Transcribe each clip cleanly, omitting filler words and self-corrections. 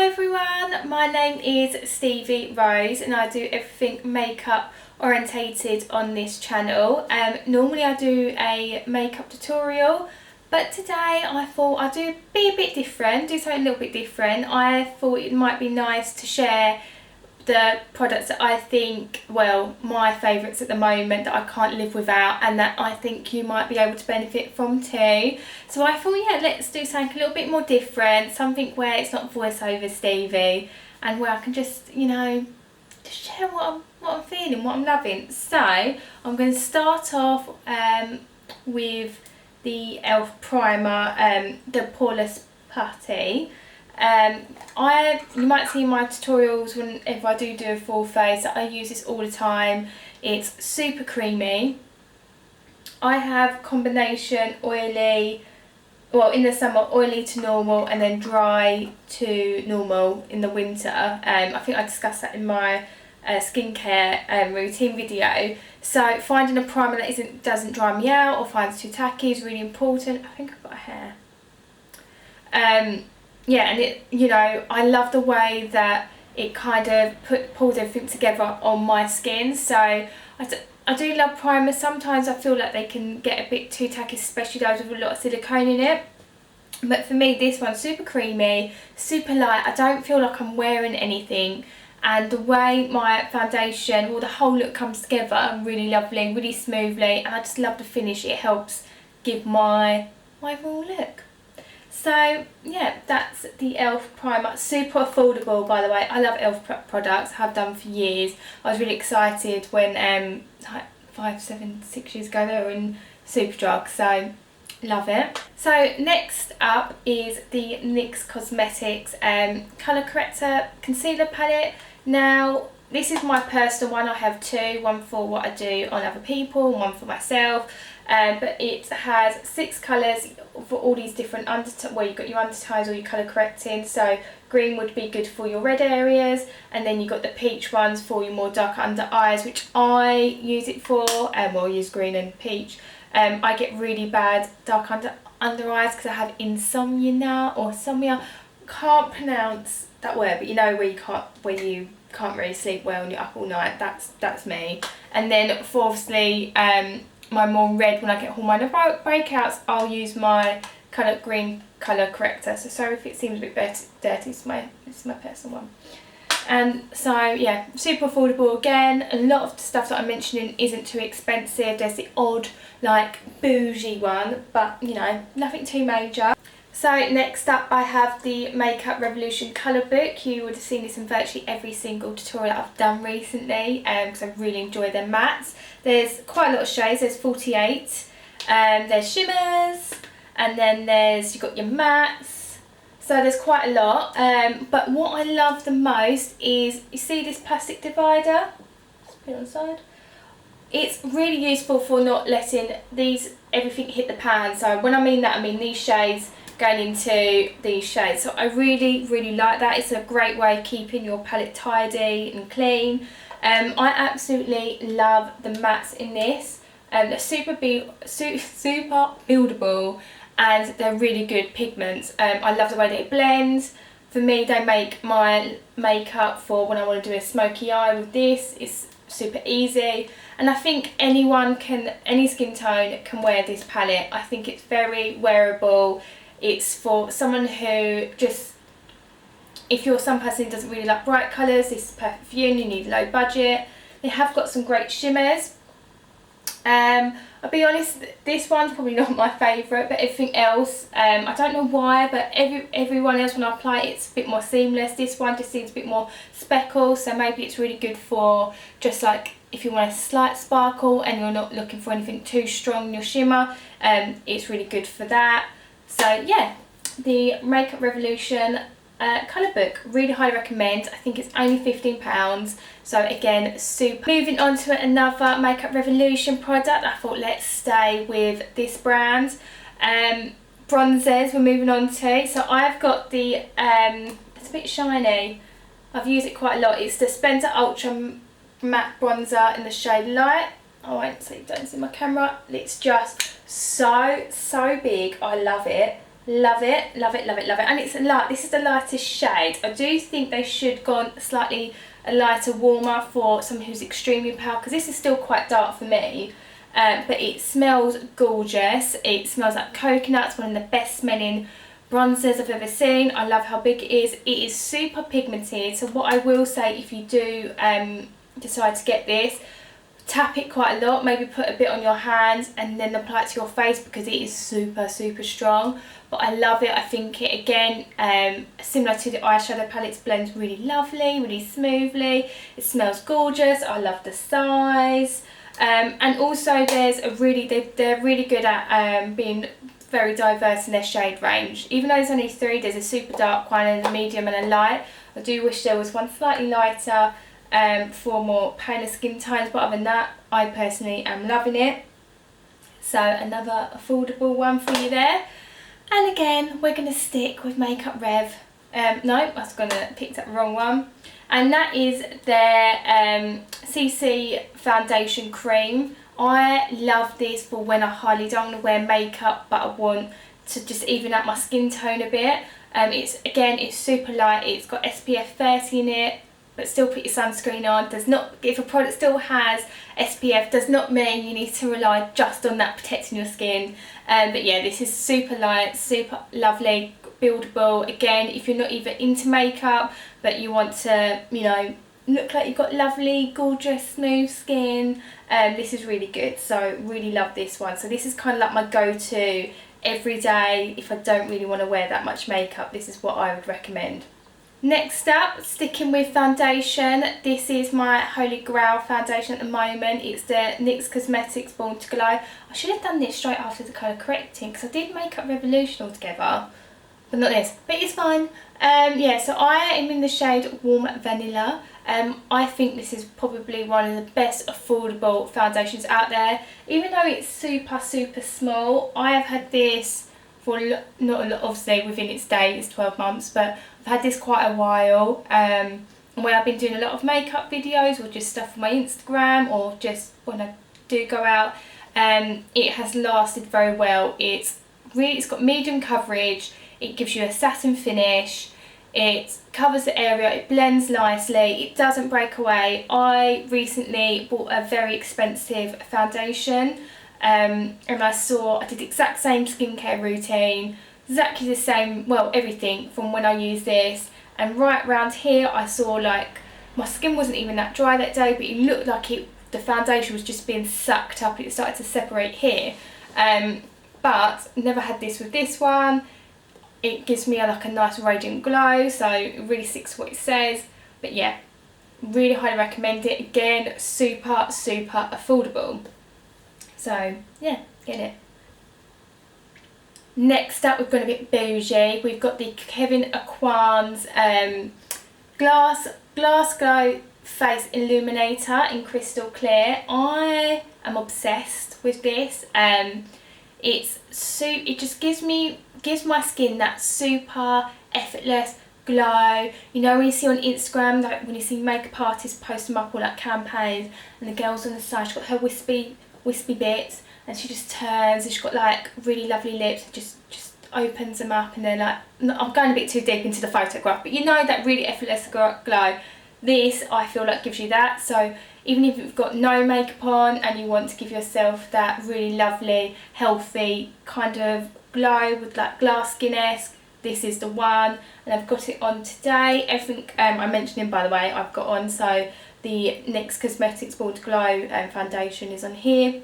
everyone, my name is Stevie Rose and I do everything makeup orientated on this channel. Normally I do a makeup tutorial, but today I thought I'd be a bit different, do something a little bit different. I thought it might be nice to share the products that I think, well, my favourites at the moment that I can't live without and that I think you might be able to benefit from too. So I thought, yeah, let's do something a little bit more different, something where it's not voiceover Stevie and where I can just, you know, just share what I'm feeling, what I'm loving. So I'm going to start off with the e.l.f. primer, the Poreless Putty. You might see in my tutorials whenever I do a full face that I use this all the time. It's super creamy. I have combination oily, well in the summer oily to normal and then dry to normal in the winter. I think I discussed that in my skincare routine video. So finding a primer that doesn't dry me out or finds too tacky is really important. I think I've got a hair. Yeah, and it, you know, I love the way that it kind of pulls everything together on my skin. So I do love primers. Sometimes I feel like they can get a bit too tacky, especially those with a lot of silicone in it. But for me, this one's super creamy, super light. I don't feel like I'm wearing anything. And the way my foundation, well, the whole look comes together really lovely, really smoothly. And I just love the finish. It helps give my overall look. So yeah, that's the e.l.f. primer. Super affordable, by the way. I love e.l.f. products, have done for years. I was really excited when like 5, 7, 6 years ago they were in Superdrug, so love it. So next up is the NYX Cosmetics colour corrector concealer palette. Now this is my personal one. I have two, one for what I do on other people and one for myself. But it has 6 colours for all these different undertones. Well, you've got your undertones or your colour correcting. So green would be good for your red areas, and then you've got the peach ones for your more darker under eyes, which I use it for. Well, I use green and peach. I get really bad dark under eyes because I have insomnia now, or somnia. Can't pronounce that word, but you know where you can't really sleep well and you're up all night. That's me. And then fourthly, my more red, when I get hormonal breakouts, I'll use my green colour corrector. So sorry if it seems a bit dirty, it's my personal one. And so yeah, super affordable again. A lot of the stuff that I'm mentioning isn't too expensive. There's the odd like bougie one, but you know, nothing too major. So next up I have the Makeup Revolution colour book. You would have seen this in virtually every single tutorial I've done recently because I really enjoy their mattes. There's quite a lot of shades, there's 48. There's shimmers, and then you've got your mattes. So there's quite a lot. But what I love the most is, you see this plastic divider? Just put it on the side. It's really useful for not letting everything hit the pan. So when I mean that, I mean these shades going into these shades. So I really like that. It's a great way of keeping your palette tidy and clean. I absolutely love the mattes in this. They're super buildable and they're really good pigments. I love the way they blend. For me, they make my makeup for when I want to do a smoky eye with this. It's super easy, and I think any skin tone can wear this palette. I think it's very wearable. It's for someone who just, if you're some person who doesn't really like bright colours, this is perfect for you and you need low budget. They have got some great shimmers. I'll be honest, this one's probably not my favourite, but everything else, I don't know why, but everyone else when I apply it, it's a bit more seamless. This one just seems a bit more speckles, so maybe it's really good for just like if you want a slight sparkle and you're not looking for anything too strong in your shimmer. It's really good for that. So yeah, the Makeup Revolution colour book, really highly recommend. I think it's only £15. So again, super. Moving on to another Makeup Revolution product, I thought let's stay with this brand. Bronzers we're moving on to. So I've got the, it's a bit shiny. I've used it quite a lot. It's the Splendor Ultra Matte Bronzer in the shade Light. I won't see, don't see my camera. It's just so big. I love it. Love it, love it, love it, love it. And it's light. This is the lightest shade. I do think they should gone slightly a lighter, warmer for someone who's extremely pale, because this is still quite dark for me. But it smells gorgeous. It smells like coconut. It's one of the best smelling bronzers I've ever seen. I love how big it is. It is super pigmented. So what I will say, if you do decide to get this, tap it quite a lot, maybe put a bit on your hands and then apply it to your face, because it is super, super strong. But I love it. I think it, again, similar to the eyeshadow palettes, blends really lovely, really smoothly. It smells gorgeous. I love the size. And also there's a really, they're really good at being very diverse in their shade range. Even though there's only 3, there's a super dark one and a medium and a light. I do wish there was one slightly lighter for more paler skin tones, but other than that, I personally am loving it. So another affordable one for you there. And again, we're going to stick with Makeup Rev. No, I was going to pick up the wrong one. And that is their CC Foundation Cream. I love this for when I hardly don't want to wear makeup, but I want to just even out my skin tone a bit. It's super light. It's got SPF 30 in it, but still put your sunscreen on. If a product still has SPF, does not mean you need to rely just on that protecting your skin. But yeah, this is super light, super lovely, buildable. Again, if you're not even into makeup, but you want to, you know, look like you've got lovely, gorgeous, smooth skin, this is really good. So really love this one. So this is kind of like my go-to every day if I don't really want to wear that much makeup. This is what I would recommend. Next up, sticking with foundation, this is my holy grail foundation at the moment. It's the NYX Cosmetics Born to Glow. I should have done this straight after the colour correcting, because I did Makeup Revolution altogether, but not this, but it's fine. Yeah, so I am in the shade Warm Vanilla. I think this is probably one of the best affordable foundations out there. Even though it's super, super small, I have had this for not a lot, obviously within its day, it's 12 months, but I've had this quite a while. And when I've been doing a lot of makeup videos or just stuff for my Instagram, or just when I do go out, it has lasted very well. It's got medium coverage. It gives you a satin finish. It covers the area, it blends nicely, it doesn't break away. I recently bought a very expensive foundation, and I did the exact same skincare routine, exactly the same, well, everything from when I used this, and right around here I saw like my skin wasn't even that dry that day, but it looked like the foundation was just being sucked up. It started to separate here, but never had this with this one. It gives me like a nice radiant glow, so it really sticks to what it says. But yeah, really highly recommend it. Again, super, super affordable. So yeah, get it. Next up, we've got a bit bougie. We've got the Kevyn Aucoin's Glass Glow Face Illuminator in Crystal Clear. I am obsessed with this. It just gives my skin that super effortless glow. You know, when you see on Instagram, like when you see makeup artists post them up or like campaigns, and the girl's on the side, she's got her wispy bits, and she just turns, and she's got like really lovely lips, just opens them up, and they're like, I'm going a bit too deep into the photograph, but you know, that really effortless glow. This, I feel like, gives you that. So even if you've got no makeup on and you want to give yourself that really lovely, healthy kind of glow with like glass skin-esque, this is the one. And I've got it on today. Everything I'm mentioning, by the way, I've got on. So the NYX Cosmetics Born to Glow foundation is on here.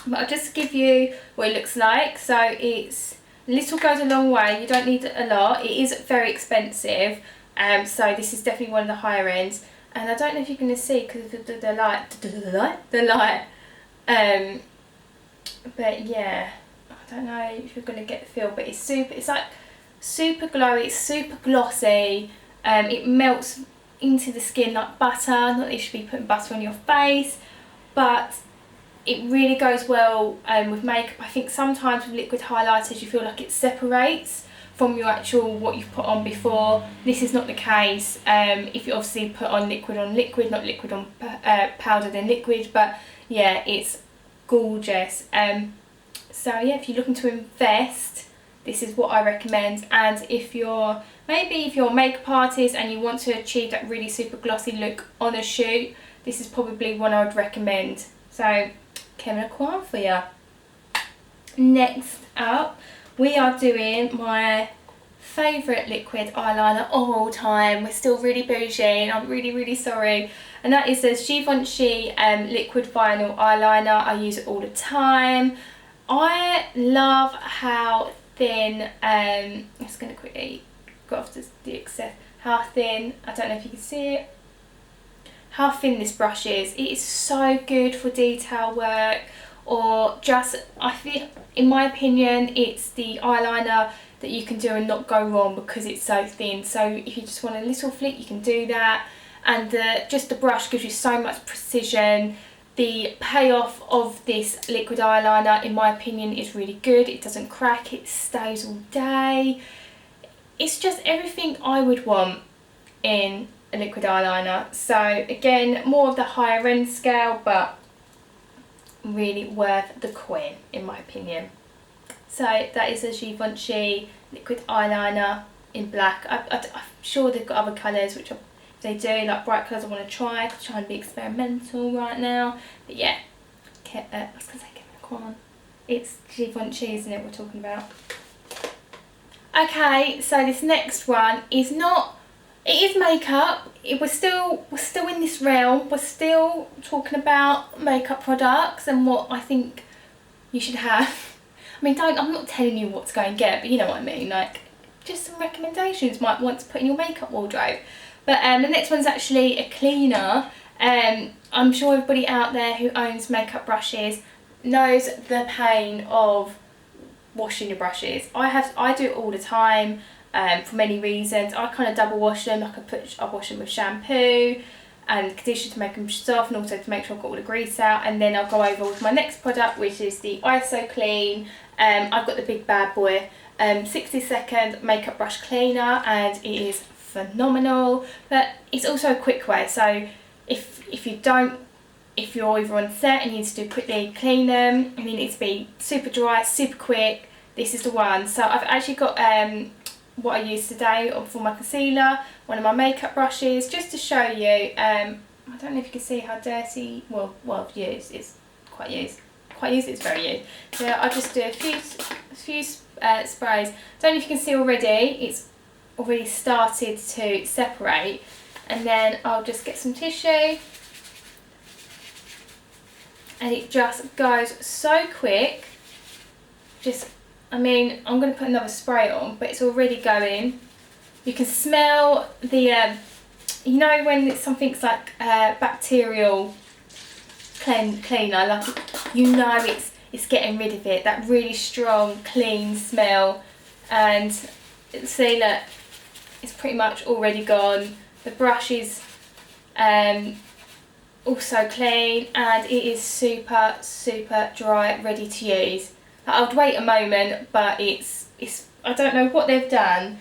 But I'll just give you what it looks like. So it's, little goes a long way. You don't need a lot. It is very expensive. So this is definitely one of the higher ends. And I don't know if you're going to see because of the light. But yeah, I don't know if you're going to get the feel, but it's like super glowy, it's super glossy. It melts into the skin like butter. Not that you should be putting butter on your face, but it really goes well with makeup. I think sometimes with liquid highlighters you feel like it separates from your actual what you've put on before. This is not the case. If you obviously put on liquid, not liquid on powder then liquid, but yeah, it's gorgeous. So yeah, if you're looking to invest this is what I recommend. And if you're a makeup artist and you want to achieve that really super glossy look on a shoot, this is probably one I would recommend. So, Kevin Kwan for you. Next up, we are doing my favourite liquid eyeliner of all time. We're still really bougie and I'm really sorry. And that is the Givenchy liquid vinyl eyeliner. I use it all the time. I love how thin, I'm just going to quickly go off the excess, how thin, I don't know if you can see it, how thin this brush is. It is so good for detail work, or just, I feel, in my opinion, it's the eyeliner that you can do and not go wrong because it's so thin. So if you just want a little flick, you can do that. And just the brush gives you so much precision. The payoff of this liquid eyeliner, in my opinion, is really good. It doesn't crack, it stays all day. It's just everything I would want in a liquid eyeliner. So again, more of the higher end scale, but really worth the coin, in my opinion. So that is a Givenchy liquid eyeliner in black. I'm sure they've got other colours, which if they do, like bright colours, I want to try and be experimental right now. But yeah, I was going to say Kevin Kwan. It's Givenchy, isn't it, we're talking about? Okay, so this next one is not, it is makeup. We're still in this realm. We're still talking about makeup products and what I think you should have. I mean, I'm not telling you what to go and get, but you know what I mean, like just some recommendations you might want to put in your makeup wardrobe. But the next one's actually a cleaner. I'm sure everybody out there who owns makeup brushes knows the pain of washing your brushes. I do it all the time for many reasons. I kind of double wash them. Like I wash them with shampoo and conditioner to make them soft, and also to make sure I've got all the grease out. And then I'll go over with my next product, which is the ISOCLEAN. I've got the big bad boy 60-second makeup brush cleaner, and it is phenomenal. But it's also a quick way. So if you're either on set and you need to quickly clean them, and you need to be super dry, super quick, this is the one. So I've actually got what I used today for my concealer, one of my makeup brushes, just to show you. I don't know if you can see how dirty, well I've used, it's quite used, it's very used. So I'll just do a few sprays. Don't know if you can see already, it's already started to separate. And then I'll just get some tissue, and it just goes so quick. I mean, I'm going to put another spray on, but it's already going. You can smell the, you know when something's like bacterial cleaner, like you know it's getting rid of it, that really strong, clean smell. And see, look, it's pretty much already gone. The brush is also clean, and it is super dry, ready to use. I would wait a moment, but it's I don't know what they've done.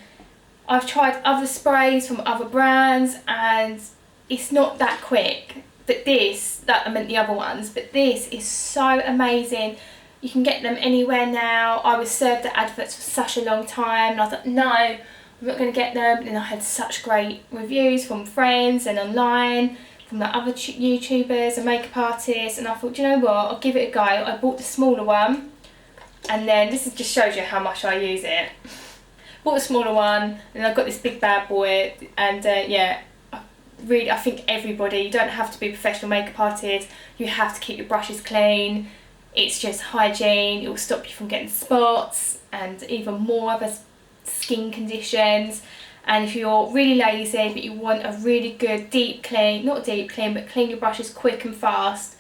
I've tried other sprays from other brands and it's not that quick. But I meant the other ones, but this is so amazing. You can get them anywhere now. I was served the adverts for such a long time, and I thought, no, I'm not going to get them. And I had such great reviews from friends and online, from the other YouTubers and makeup artists, and I thought, do you know what, I'll give it a go. I bought the smaller one. And then this just shows you how much I use it. Bought a smaller one, and I've got this big bad boy, and yeah, I think everybody, you don't have to be a professional makeup artist, you have to keep your brushes clean. It's just hygiene, it will stop you from getting spots and even more other skin conditions. And if you're really lazy but you want a really good deep clean, not deep clean, but clean your brushes quick and fast,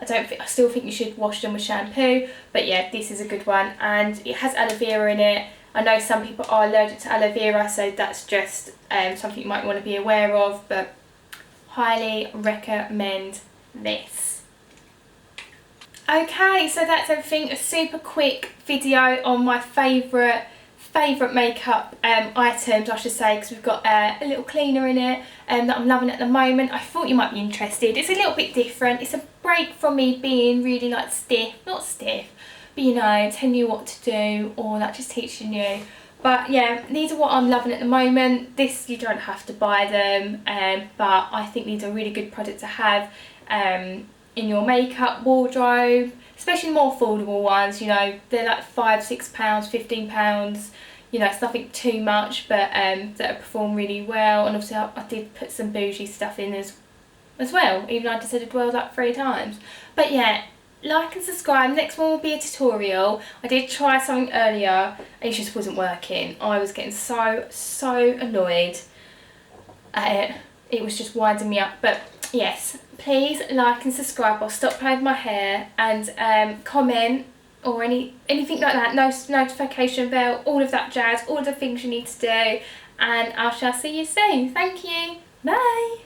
I still think you should wash them with shampoo, but yeah, this is a good one, and it has aloe vera in it. I know some people are allergic to aloe vera, so that's just something you might want to be aware of, but highly recommend this. Okay, so that's everything. A super quick video on my favourite makeup items, I should say, because we've got a little cleaner in it that I'm loving at the moment. I thought you might be interested. It's a little bit different. It's a break from me being really like stiff, not stiff, but you know, telling you what to do or like just teaching you. But yeah, these are what I'm loving at the moment. This, you don't have to buy them, but I think these are really good products to have in your makeup wardrobe, especially more affordable ones. You know, they're like £5, £6, £15. You know, it's nothing too much, but that perform really well. And obviously I did put some bougie stuff in as well, even though I just said well like 3 times. But yeah, like and subscribe. Next one will be a tutorial. I did try something earlier and it just wasn't working. I was getting so annoyed at it. It was just winding me up. But yes, please like and subscribe. I'll stop playing my hair, and comment or anything like that. Notification bell, all of that jazz, all of the things you need to do. And I shall see you soon. Thank you. Bye.